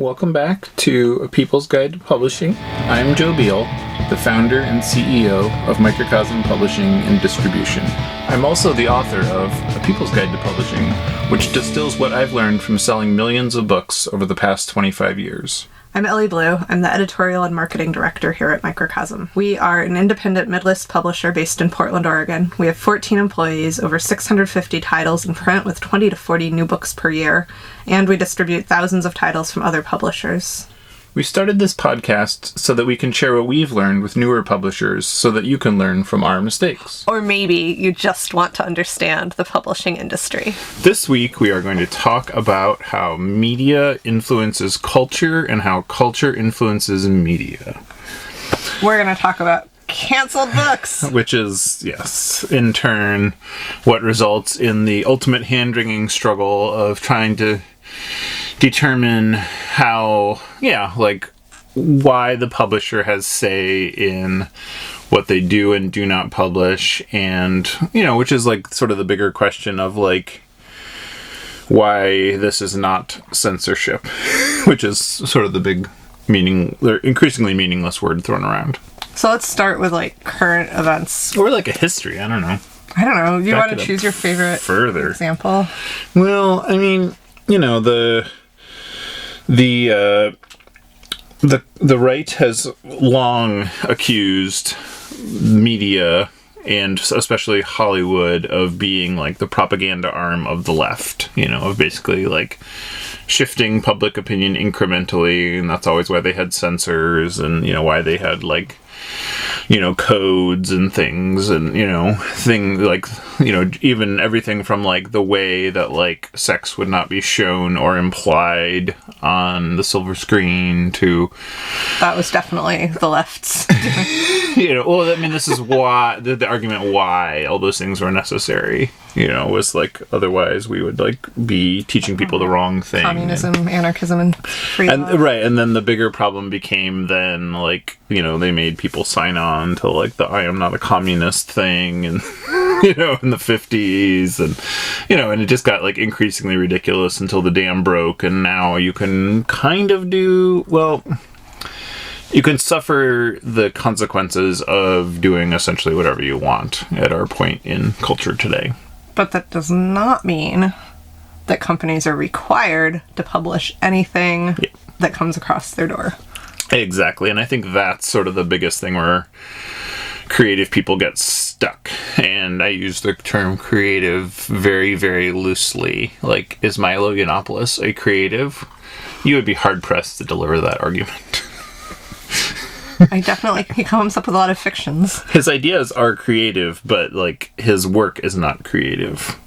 Welcome back to A People's Guide to Publishing. I'm Joe Beal, the founder and CEO of Microcosm Publishing and Distribution. I'm also the author of A People's Guide to Publishing, which distills what I've learned from selling millions of books over the past 25 years. I'm Ellie Blue. I'm the editorial and marketing director here at Microcosm. We are an independent mid-list publisher based in Portland, Oregon. We have 14 employees, over 650 titles in print with 20 to 40 new books per year, and we distribute thousands of titles from other publishers. We started this podcast so that we can share what we've learned with newer publishers so that you can learn from our mistakes. Or maybe you just want to understand the publishing industry. This week we are going to talk about how media influences culture and how culture influences media. We're going to talk about canceled books. Which is, yes, in turn, what results in the ultimate hand-wringing struggle of trying to determine how, why the publisher has say in what they do and do not publish, and, which is, sort of the bigger question of, why this is not censorship, which is sort of the big increasingly meaningless word thrown around. So let's start with, current events. Or, a history, I don't know. I don't know. You want to choose your favorite example? Well, I mean, the right has long accused media, and especially Hollywood, of being the propaganda arm of the left, of basically shifting public opinion incrementally, and that's always why they had censors, and why they had codes and things, and even everything from the way that sex would not be shown or implied on the silver screen to that was definitely the left's this is why the argument why all those things were necessary, was otherwise we would be teaching people the wrong thing. Communism, anarchism, and freedom. And then the bigger problem became then they made people sign on to the I am not a communist thing, and in the 50s, and and it just got increasingly ridiculous until the dam broke, and now you can kind of you can suffer the consequences of doing essentially whatever you want at our point in culture today. But that does not mean that companies are required to publish anything that comes across their door. Exactly, and I think that's sort of the biggest thing where creative people get stuck. And I use the term creative very, very loosely. Is Milo Yiannopoulos a creative? You would be hard-pressed to deliver that argument. He comes up with a lot of fictions. His ideas are creative, but his work is not creative.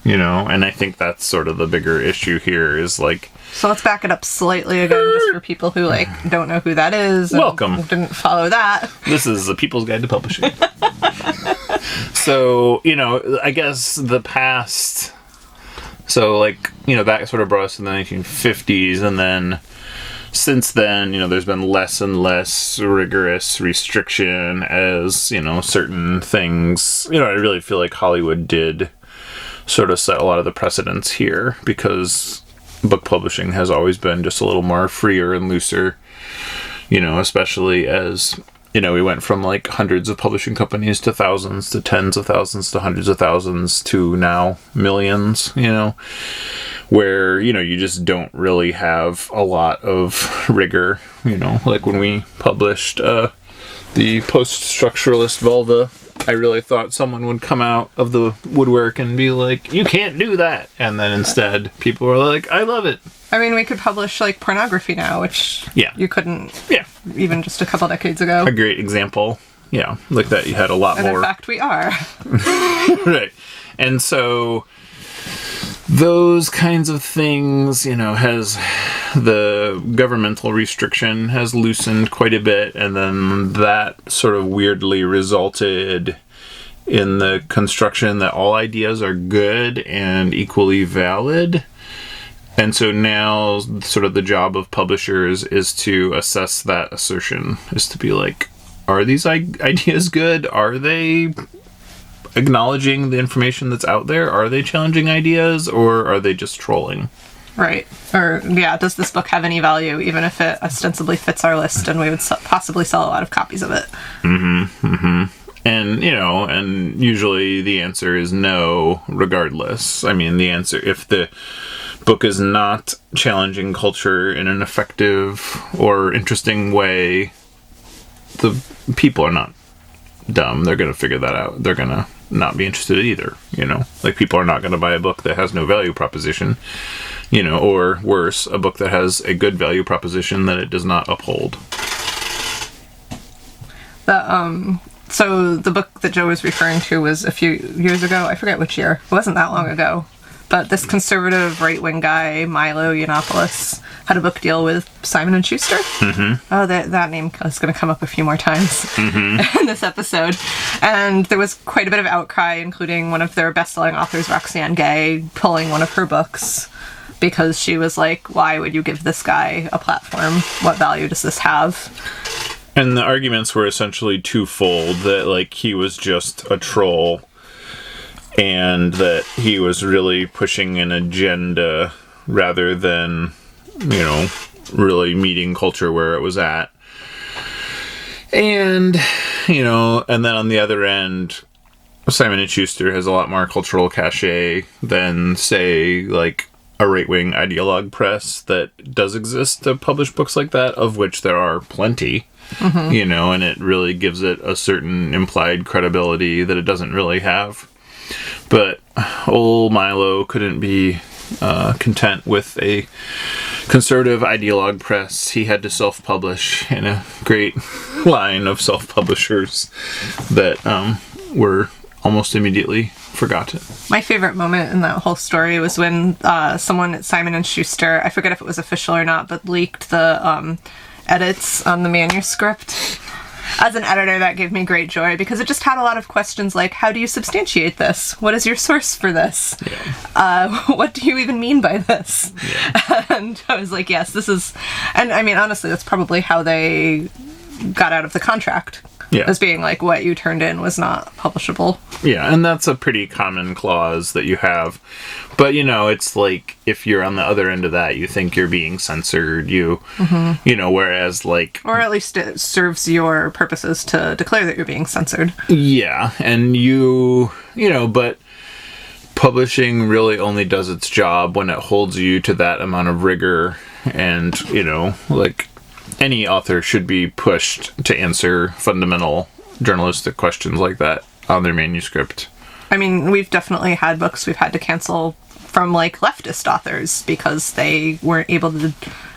And I think that's sort of the bigger issue here is So let's back it up slightly again, just for people who don't know who that is. Welcome. Didn't follow that. This is A People's Guide to Publishing. So, I guess the past, that sort of brought us to the 1950s, and then since then, there's been less and less rigorous restriction as, certain things, I really feel like Hollywood did sort of set a lot of the precedents here, because book publishing has always been just a little more freer and looser, especially as, we went from hundreds of publishing companies to thousands to tens of thousands to hundreds of thousands to now millions, where, you just don't really have a lot of rigor, when we published the post-structuralist vulva, I really thought someone would come out of the woodwork and be you can't do that. And then instead, people were I love it. I mean, we could publish pornography now, which you couldn't even just a couple decades ago. A great example. Yeah, that you had a lot more. And in fact, we are. Right. And so those kinds of things, has the governmental restriction has loosened quite a bit, and then that sort of weirdly resulted in the construction that all ideas are good and equally valid. And so now sort of the job of publishers is to assess that assertion, is to be are these ideas good? Are they acknowledging the information that's out there? Are they challenging ideas, or are they just trolling? Right. Or, yeah, does this book have any value, even if it ostensibly fits our list and we would possibly sell a lot of copies of it? And, and usually the answer is no, regardless. I mean, the answer, if the book is not challenging culture in an effective or interesting way, the people are not dumb. They're going to figure that out. They're going to not be interested either, Like, people are not going to buy a book that has no value proposition, or worse, a book that has a good value proposition that it does not uphold. So the book that Joe was referring to was a few years ago. I forget which year. It wasn't that long ago. But this conservative right-wing guy, Milo Yiannopoulos, had a book deal with Simon & Schuster. Mm-hmm. Oh, that name is going to come up a few more times in this episode. And there was quite a bit of outcry, including one of their best-selling authors, Roxane Gay, pulling one of her books because she was like, why would you give this guy a platform? What value does this have? And the arguments were essentially twofold, that, like, he was just a troll and that he was really pushing an agenda rather than, really meeting culture where it was at. And, and then on the other end, Simon & Schuster has a lot more cultural cachet than, say, like, a right-wing ideologue press that does exist to publish books like that, of which there are plenty. Mm-hmm. And it really gives it a certain implied credibility that it doesn't really have. But old Milo couldn't be content with a conservative ideologue press. He had to self-publish in a great line of self-publishers that were almost immediately forgotten. My favorite moment in that whole story was when someone at Simon & Schuster, I forget if it was official or not, but leaked the edits on the manuscript. As an editor, that gave me great joy because it just had a lot of questions like, how do you substantiate this? What is your source for this? Yeah. What do you even mean by this? Yeah. And I was like, yes, this is... And I mean, honestly, that's probably how they got out of the contract. Yeah. As being like, what you turned in was not publishable. Yeah, and that's a pretty common clause that you have. But, it's like, if you're on the other end of that, you think you're being censored, whereas, like... Or at least it serves your purposes to declare that you're being censored. Yeah, and but publishing really only does its job when it holds you to that amount of rigor and, like... Any author should be pushed to answer fundamental journalistic questions like that on their manuscript. I mean, we've definitely had books we've had to cancel from, like, leftist authors because they weren't able to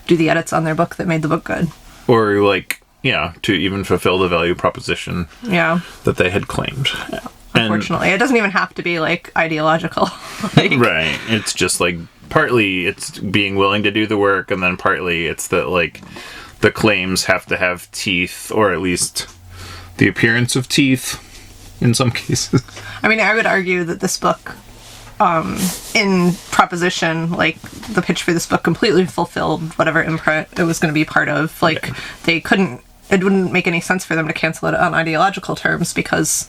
do the edits on their book that made the book good. Or, like, to even fulfill the value proposition that they had claimed. Unfortunately. It doesn't even have to be, like, ideological. Right. It's just, like, partly it's being willing to do the work, and then partly it's that, like... The claims have to have teeth, or at least the appearance of teeth in some cases. I mean, I would argue that this book, in proposition, like, the pitch for this book completely fulfilled whatever imprint it was going to be part of. Like, it wouldn't make any sense for them to cancel it on ideological terms because...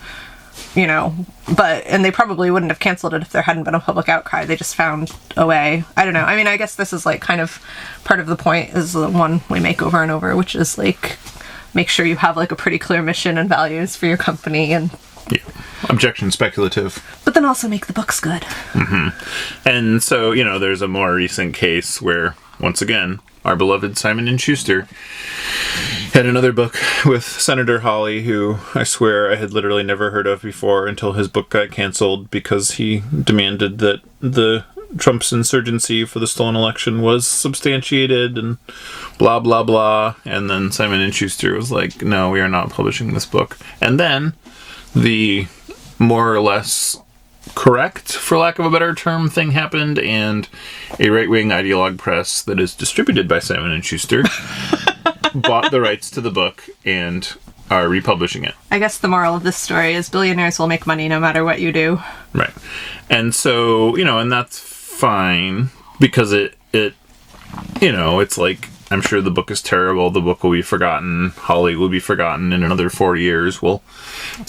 and they probably wouldn't have canceled it if there hadn't been a public outcry. They just found a way. I don't know. I mean, I guess this is, like, kind of part of the point is the one we make over and over, which is, like, make sure you have, like, a pretty clear mission and values for your company and... Yeah. Objection speculative. But then also make the books good. Mm-hmm. And so, there's a more recent case where, once again, our beloved Simon & Schuster had another book with Senator Hawley, who I swear I had literally never heard of before until his book got canceled because he demanded that the Trump's insurgency for the stolen election was substantiated and blah, blah, blah. And then Simon & Schuster was like, no, we are not publishing this book. And then the more or less correct, for lack of a better term, thing happened, and a right-wing ideologue press that is distributed by Simon & Schuster bought the rights to the book and are republishing it. I guess the moral of this story is billionaires will make money no matter what you do. Right. And so, and that's fine because it's like, I'm sure the book is terrible. The book will be forgotten. Hawley will be forgotten in another 4 years. We'll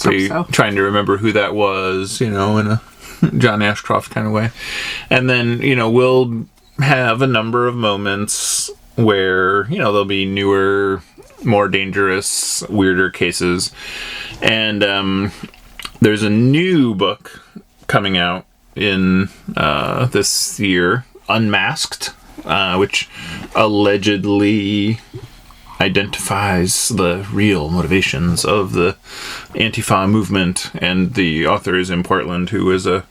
be trying to remember who that was, in a John Ashcroft kind of way. And then, we'll have a number of moments where, there'll be newer, more dangerous, weirder cases. And there's a new book coming out in this year, Unmasked, which allegedly identifies the real motivations of the Antifa movement, and the author is in Portland, who is a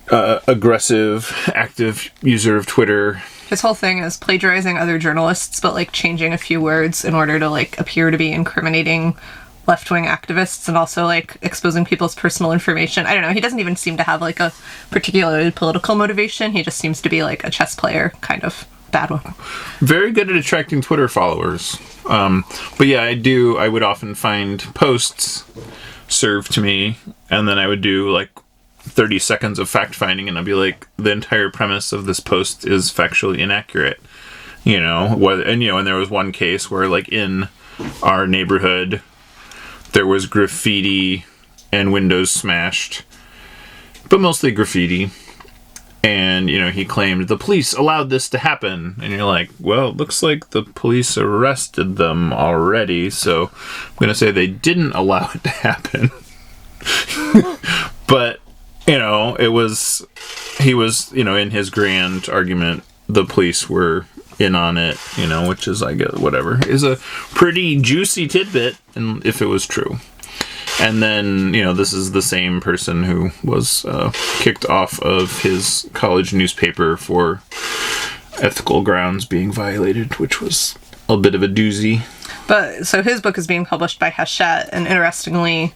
aggressive, active user of Twitter. His whole thing is plagiarizing other journalists, but like changing a few words in order to like appear to be incriminating left-wing activists, and also like exposing people's personal information. I don't know. He doesn't even seem to have like a particularly political motivation. He just seems to be like a chess player, kind of bad one. Very good at attracting Twitter followers. But yeah, I would often find posts served to me, and then I would do like 30 seconds of fact-finding, and I'd be like, the entire premise of this post is factually inaccurate. And there was one case where, like, in our neighborhood, there was graffiti and windows smashed, but mostly graffiti. And, he claimed the police allowed this to happen. And you're like, well, it looks like the police arrested them already, so I'm going to say they didn't allow it to happen. But, he was, in his grand argument, the police were in on it, which is, I guess, whatever, is a pretty juicy tidbit, and if it was true. And then, this is the same person who was kicked off of his college newspaper for ethical grounds being violated, which was a bit of a doozy. But, so his book is being published by Hachette, and interestingly,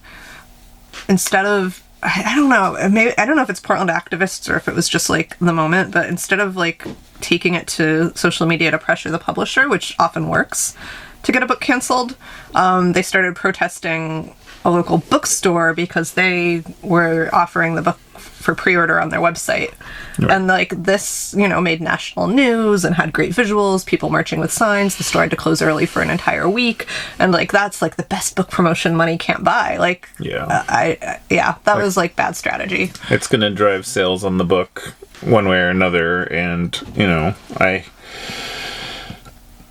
instead of, I don't know, I don't know if it's Portland activists or if it was just, like, the moment, but instead of, like, taking it to social media to pressure the publisher, which often works, to get a book canceled, they started protesting a local bookstore because they were offering the book for pre-order on their website. Right. And, like, this, made national news and had great visuals, people marching with signs. The store had to close early for an entire week. And, like, that's, like, the best book promotion money can't buy. Like, that was, like, bad strategy. It's going to drive sales on the book one way or another. And,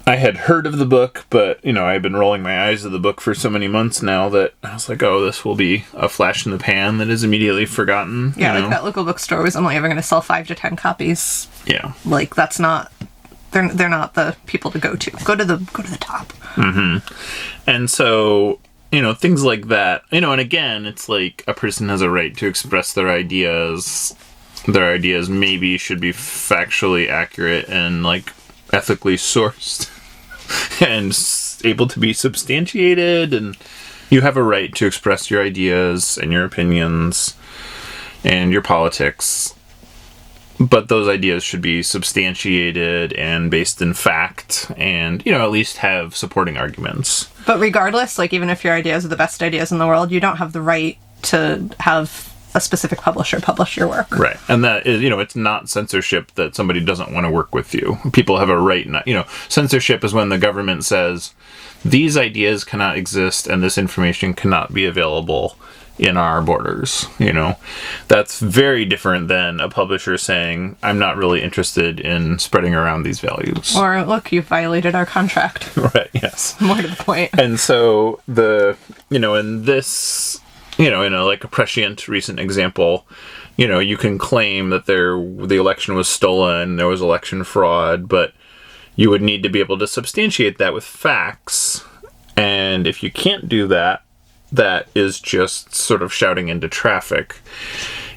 I had heard of the book, but, I had been rolling my eyes at the book for so many months now that I was like, oh, this will be a flash in the pan that is immediately forgotten. Yeah, like that local bookstore was only ever going to sell 5 to 10 copies. Yeah. Like, that's not, they're not the people to go to. Go to the top. Mm-hmm. And so, things like that, and again, it's like a person has a right to express their ideas. Their ideas maybe should be factually accurate and, like, ethically sourced and able to be substantiated, and you have a right to express your ideas and your opinions and your politics, but those ideas should be substantiated and based in fact, and at least have supporting arguments. But regardless, like, even if your ideas are the best ideas in the world, you don't have the right to have a specific publisher publish your work. Right. And that is, it's not censorship that somebody doesn't want to work with you. People have a right not, censorship is when the government says these ideas cannot exist and this information cannot be available in our borders. That's very different than a publisher saying, I'm not really interested in spreading around these values. Or, look, you've violated our contract. Right. Yes. More to the point. And so in this, in a prescient recent example, you can claim that the election was stolen, there was election fraud, but you would need to be able to substantiate that with facts. And if you can't do that, that is just sort of shouting into traffic.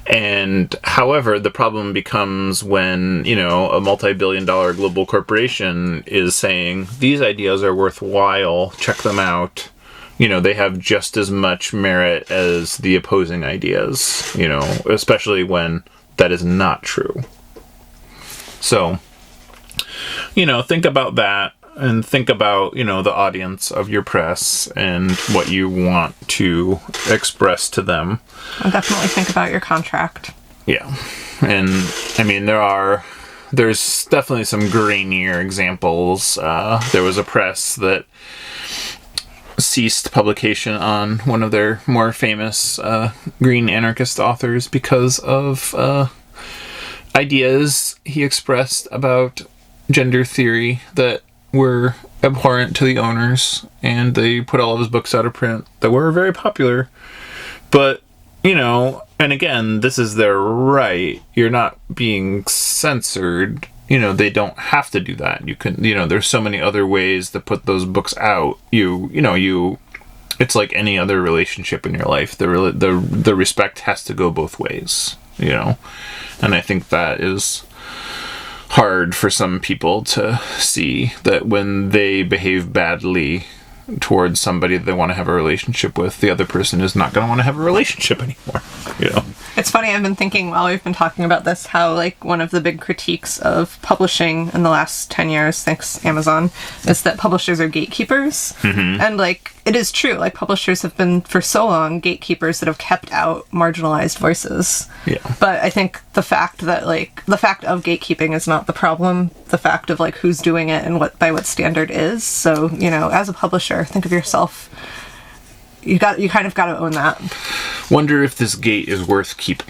And however, the problem becomes when, a multi-billion-dollar global corporation is saying, these ideas are worthwhile, check them out. They have just as much merit as the opposing ideas, especially when that is not true. So, think about that, and think about, the audience of your press and what you want to express to them. And definitely think about your contract. Yeah. And, there's definitely some grainier examples. There was a press that ceased publication on one of their more famous green anarchist authors because of ideas he expressed about gender theory that were abhorrent to the owners, and they put all of his books out of print that were very popular. But, and again, this is their right. You're not being censored. They don't have to do that. You can, there's so many other ways to put those books out. It's like any other relationship in your life. The respect has to go both ways, and I think that is hard for some people to see, that when they behave badly towards somebody they want to have a relationship with, the other person is not going to want to have a relationship anymore. It's funny, I've been thinking while we've been talking about this, how one of the big critiques of publishing in the last 10 years, thanks Amazon, is that publishers are gatekeepers. Mm-hmm. And it is true, publishers have been for so long gatekeepers that have kept out marginalized voices. Yeah. But I think the fact that the fact of gatekeeping is not the problem, the fact of who's doing it and by what standard is. So, as a publisher, think of yourself. You kind of got to own that. Wonder if this gate is worth keeping.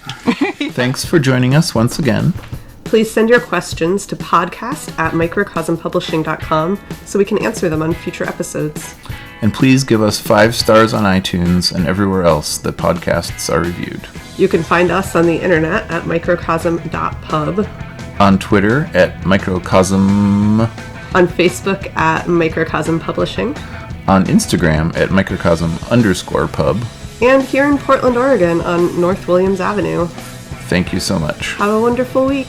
Thanks for joining us once again. Please send your questions to podcast@microcosmpublishing.com so we can answer them on future episodes. And please give us 5 stars on iTunes and everywhere else that podcasts are reviewed. You can find us on the internet at microcosm.pub. On Twitter at Microcosm. On Facebook at Microcosm Publishing. On Instagram at Microcosm_pub. And here in Portland, Oregon on North Williams Avenue. Thank you so much. Have a wonderful week.